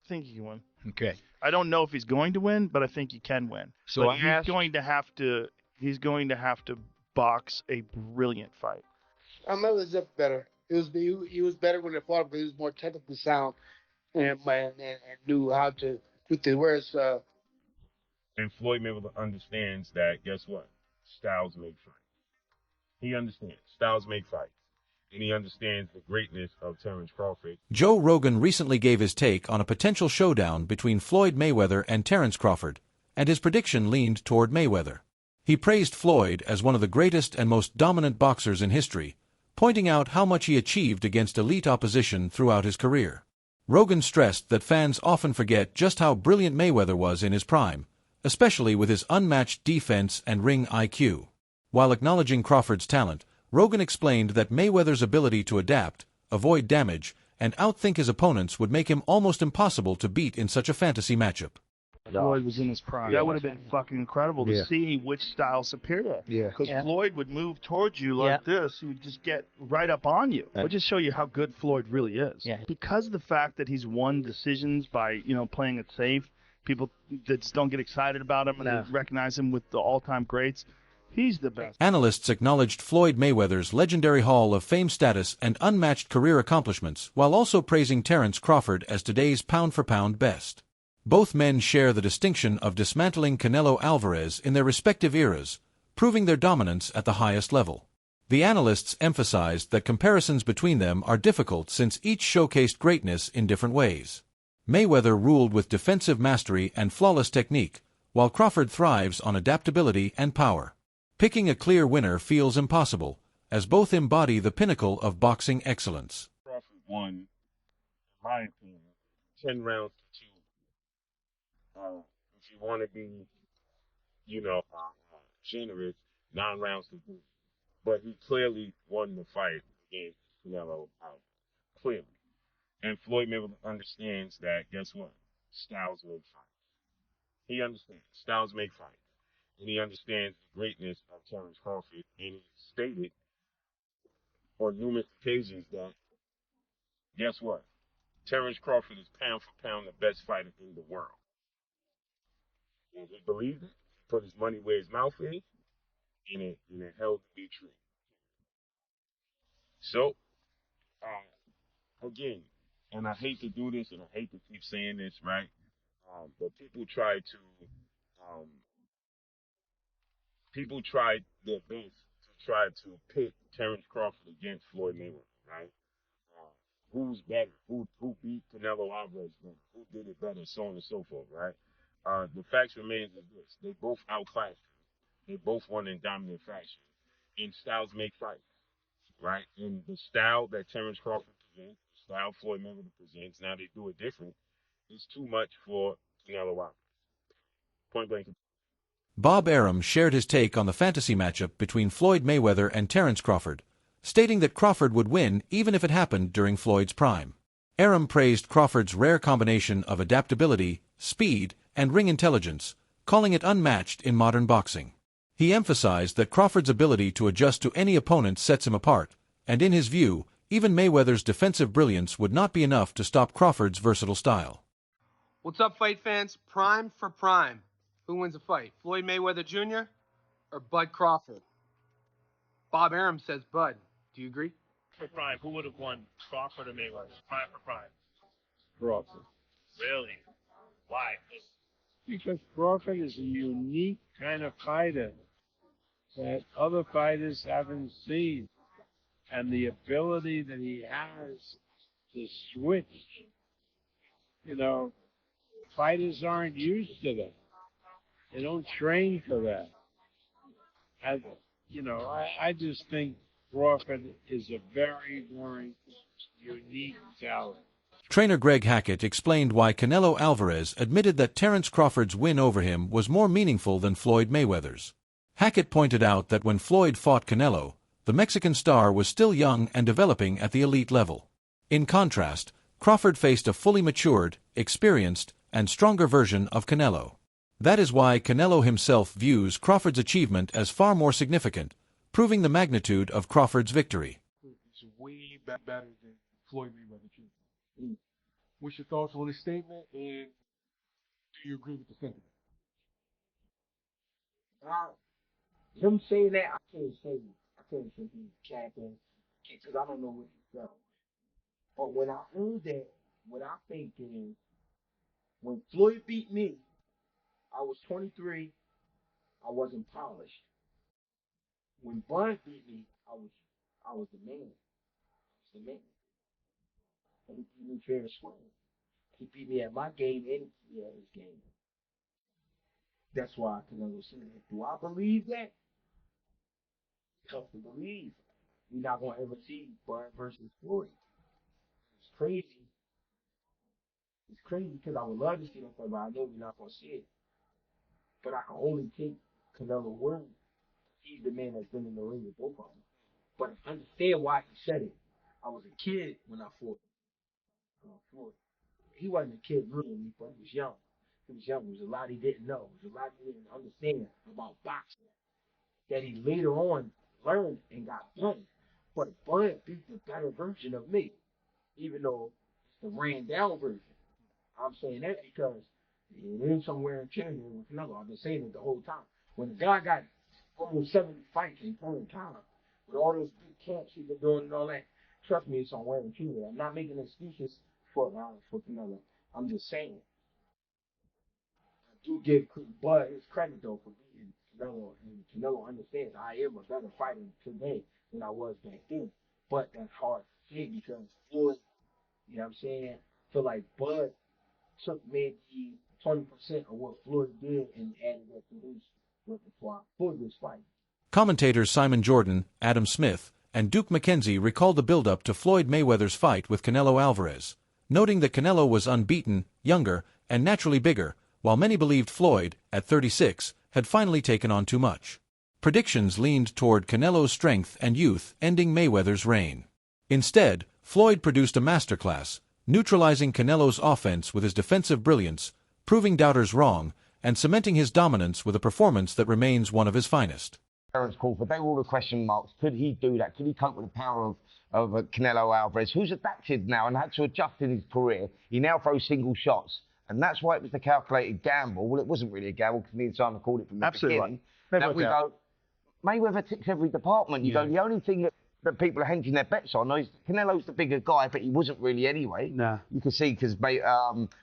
think he can win. Okay. I don't know if he's going to win, but I think he can win. So but he's going to have to box a brilliant fight. Mayweather was just better. He was better when they fought because he was more technically sound and knew how to do things. Whereas and Floyd Mayweather understands that. Guess what? Styles make fights. He understands styles make fights, and he understands the greatness of Terence Crawford. Joe Rogan recently gave his take on a potential showdown between Floyd Mayweather and Terence Crawford, and his prediction leaned toward Mayweather. He praised Floyd as one of the greatest and most dominant boxers in history, pointing out how much he achieved against elite opposition throughout his career. Rogan stressed that fans often forget just how brilliant Mayweather was in his prime, especially with his unmatched defense and ring IQ. While acknowledging Crawford's talent, Rogan explained that Mayweather's ability to adapt, avoid damage, and outthink his opponents would make him almost impossible to beat in such a fantasy matchup. Floyd was in his prime. That would have been fucking incredible to see which style's superior. Yeah. Because Floyd would move towards you like this. He would just get right up on you. It would just show you how good Floyd really is. Yeah. Because of the fact that he's won decisions by, playing it safe, people that just don't get excited about him and they recognize him with the all-time greats, he's the best. Analysts acknowledged Floyd Mayweather's legendary Hall of Fame status and unmatched career accomplishments, while also praising Terence Crawford as today's pound-for-pound best. Both men share the distinction of dismantling Canelo Alvarez in their respective eras, proving their dominance at the highest level. The analysts emphasized that comparisons between them are difficult since each showcased greatness in different ways. Mayweather ruled with defensive mastery and flawless technique, while Crawford thrives on adaptability and power. Picking a clear winner feels impossible, as both embody the pinnacle of boxing excellence. Crawford won, in my opinion, 10 rounds to 2. If you want to be, generous, 9 rounds to 2. But he clearly won the fight against Canelo Alvarez. Clearly. And Floyd Mayweather understands that, guess what? Styles make fights. He understands. Styles make fights. And he understands the greatness of Terence Crawford. And he stated on numerous occasions that, guess what? Terence Crawford is pound for pound the best fighter in the world. And he believed it, put his money where his mouth is, and it held to be true. So, again, and I hate to do this, and I hate to keep saying this, right? But people tried their best to try to pit Terence Crawford against Floyd Mayweather, right? Who's better? Who beat Canelo Alvarez better? Who did it better? So on and so forth, right? The fact remains is this: they both outclassed him. They both won in dominant fashion. And styles make fights, right? And the style that Terence Crawford presents, the style Floyd Mayweather presents, now they do it different, is too much for Canelo Alvarez. Point blank. Bob Arum shared his take on the fantasy matchup between Floyd Mayweather and Terence Crawford, stating that Crawford would win even if it happened during Floyd's prime. Arum praised Crawford's rare combination of adaptability, speed, and ring intelligence, calling it unmatched in modern boxing. He emphasized that Crawford's ability to adjust to any opponent sets him apart, and in his view, even Mayweather's defensive brilliance would not be enough to stop Crawford's versatile style. What's up, fight fans? Prime for prime. Who wins a fight, Floyd Mayweather Jr. or Bud Crawford? Bob Arum says Bud. Do you agree? For prime, who would have won, Crawford or Mayweather? Prime for prime. Crawford. Really? Why? Because Crawford is a unique kind of fighter that other fighters haven't seen. And the ability that he has to switch, fighters aren't used to that. They don't train for that. And, I just think Crawford is a very, very unique talent. Trainer Greg Hackett explained why Canelo Alvarez admitted that Terence Crawford's win over him was more meaningful than Floyd Mayweather's. Hackett pointed out that when Floyd fought Canelo, the Mexican star was still young and developing at the elite level. In contrast, Crawford faced a fully matured, experienced, and stronger version of Canelo. That is why Canelo himself views Crawford's achievement as far more significant, proving the magnitude of Crawford's victory. He's way better than Floyd Mayweather Jr. What's your thoughts on this statement, and do you agree with the sentiment? Him saying that, I can't say he's capping because I don't know what he's done. But when I heard that, what I think is when Floyd beat me, I was 23. I wasn't polished. When Bud beat me, I was the man. I was the man. And he beat me fair and square. He beat me at my game and he beat me at his game. That's why I can understand it. Do I believe that? Tough to believe. We're not gonna ever see Bud versus Floyd. It's crazy. It's crazy because I would love to see them fight, but I know we're not gonna see it. But I can only take Canelo word. He's the man that's been in the ring with both of them. But I understand why he said it. I was a kid when I fought Floyd. He wasn't a kid really, but he was young. He was young. There was a lot he didn't know. There was a lot he didn't understand about boxing that he later on learned and got done. But Bud beat the better version of me, even though it's the ran down version. I'm saying that because it is somewhere in China with Canelo. I've been saying it the whole time. When the guy got almost 70 fights in current time, with all those big camps he's been doing and all that, trust me, it's somewhere in China. I'm not making excuses for Canelo. I'm just saying. I do give Bud his credit though for beating Canelo, and Canelo understands I am a better fighter today than I was back then. But that's hard to say because Floyd, you know what I'm saying, feel like Bud took maybe 20% of what Floyd did and added up to his repertoire. Floyd was fighting. Commentators Simon Jordan, Adam Smith, and Duke McKenzie recalled the build-up to Floyd Mayweather's fight with Canelo Alvarez, noting that Canelo was unbeaten, younger, and naturally bigger, while many believed Floyd, at 36, had finally taken on too much. Predictions leaned toward Canelo's strength and youth ending Mayweather's reign. Instead, Floyd produced a masterclass, neutralizing Canelo's offense with his defensive brilliance, proving doubters wrong, and cementing his dominance with a performance that remains one of his finest. Terence Crawford, they were all the question marks. Could he do that? Could he cope with the power of Canelo Alvarez, who's adapted now and had to adjust in his career? He now throws single shots. And that's why it was the calculated gamble. Well, it wasn't really a gamble because me and Simon called it from the beginning. That we go, Mayweather ticks every department. You go, the only thing that people are hedging their bets on is Canelo's the bigger guy, but he wasn't really anyway. No. You could see because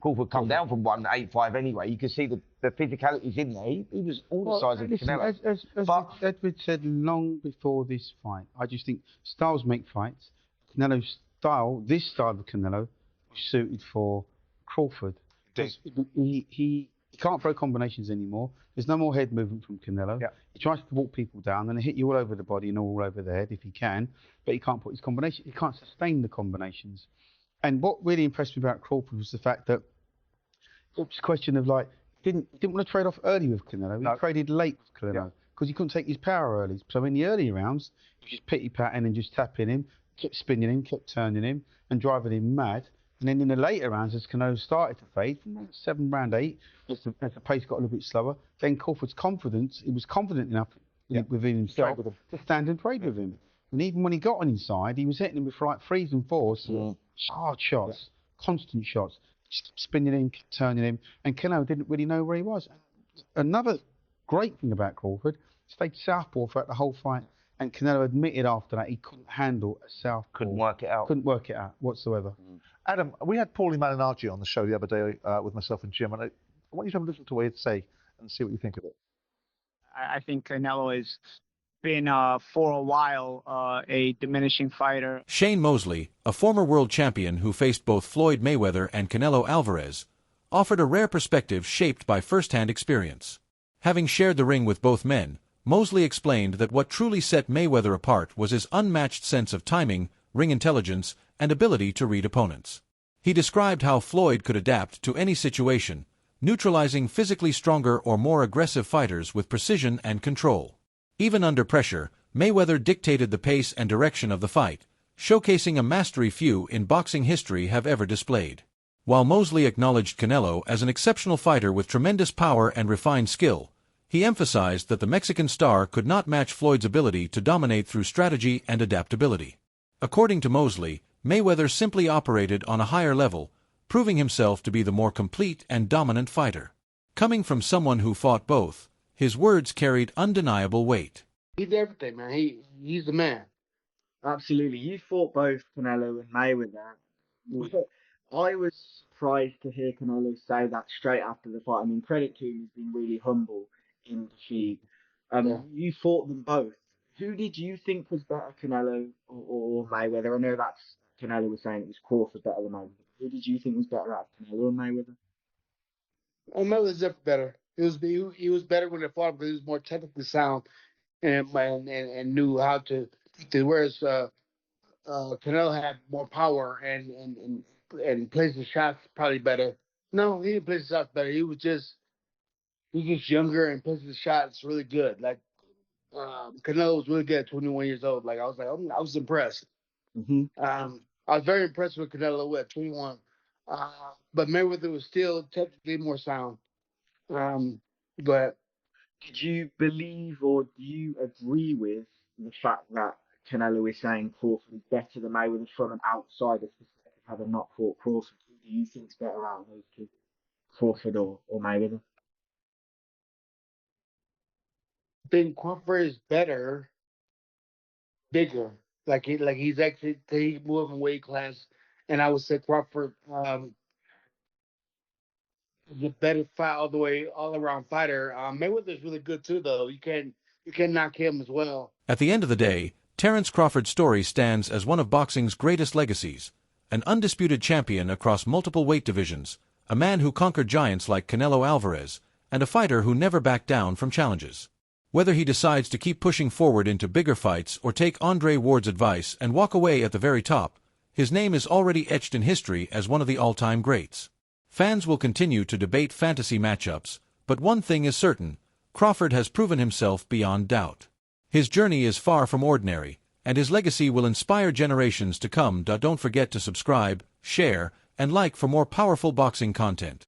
Crawford come down from 185 anyway. You could see the physicality's in there. He was all the size of Canelo. As Edward said long before this fight, I just think styles make fights. Canelo's style, this style of Canelo, was suited for Crawford. He can't throw combinations anymore. There's no more head movement from Canelo. Yeah. He tries to walk people down and hit you all over the body and all over the head if he can, but he can't put his combination. He can't sustain the combinations. And what really impressed me about Crawford was the fact that it was a question of like didn't want to trade off early with Canelo. He traded late with Canelo because he couldn't take his power early. So in the early rounds, he was just pity-patting and just tapping him, kept spinning him, kept turning him and driving him mad. And then in the later rounds, as Canelo started to fade, from round 7, round 8, as the pace got a little bit slower, then Crawford's confidence, he was confident enough within himself to stand and trade with him. And even when he got on his side, he was hitting him with like 3s and 4s, hard shots, constant shots, just spinning him, turning him, and Canelo didn't really know where he was. Another great thing about Crawford, stayed southpaw throughout the whole fight, and Canelo admitted after that he couldn't handle a southpaw. Couldn't work it out. Couldn't work it out whatsoever. Adam, we had Paulie Malignaggi on the show the other day with myself and Jim, and I want you to have a listen to what he had to say and see what you think of it. I think Canelo has been, for a while, a diminishing fighter. Shane Mosley, a former world champion who faced both Floyd Mayweather and Canelo Alvarez, offered a rare perspective shaped by first-hand experience. Having shared the ring with both men, Mosley explained that what truly set Mayweather apart was his unmatched sense of timing, ring intelligence, and ability to read opponents. He described how Floyd could adapt to any situation, neutralizing physically stronger or more aggressive fighters with precision and control. Even under pressure, Mayweather dictated the pace and direction of the fight, showcasing a mastery few in boxing history have ever displayed. While Mosley acknowledged Canelo as an exceptional fighter with tremendous power and refined skill, he emphasized that the Mexican star could not match Floyd's ability to dominate through strategy and adaptability. According to Mosley, Mayweather simply operated on a higher level, proving himself to be the more complete and dominant fighter. Coming from someone who fought both, his words carried undeniable weight. He's everything, man. He's the man. Absolutely. You fought both Canelo and Mayweather. I was surprised to hear Canelo say that straight after the fight. I mean, credit to him, he's been really humble in defeat. You fought them both. Who did you think was better, Canelo or Mayweather? I know that's Canelo was saying it was Crawford better than Mayweather. Who did you think was better at, Canelo or Mayweather? Mayweather's definitely better. He was better when they fought because he was more technically sound and knew how to. Whereas Canelo had more power and plays the shots probably better. No, he didn't play the shots better. He was just younger and plays the shots really good. Like Canelo was really good at 21 years old. Like I was impressed. Mm-hmm. I was very impressed with Canelo at 21. But Mayweather was still technically more sound. But did you believe or do you agree with the fact that Canelo is saying Crawford is better than Mayweather from an outsider's perspective, having not fought Crawford? Who do you think's better out of those two, Crawford or Mayweather? I think Crawford is better, bigger. He's actually he moved in weight class, and I would say Crawford is a better fight all around fighter. Mayweather's really good too, though. You can't knock him as well. At the end of the day, Terence Crawford's story stands as one of boxing's greatest legacies. An undisputed champion across multiple weight divisions, a man who conquered giants like Canelo Alvarez, and a fighter who never backed down from challenges. Whether he decides to keep pushing forward into bigger fights or take Andre Ward's advice and walk away at the very top, his name is already etched in history as one of the all-time greats. Fans will continue to debate fantasy matchups, but one thing is certain: Crawford has proven himself beyond doubt. His journey is far from ordinary, and his legacy will inspire generations to come. Don't forget to subscribe, share, and like for more powerful boxing content.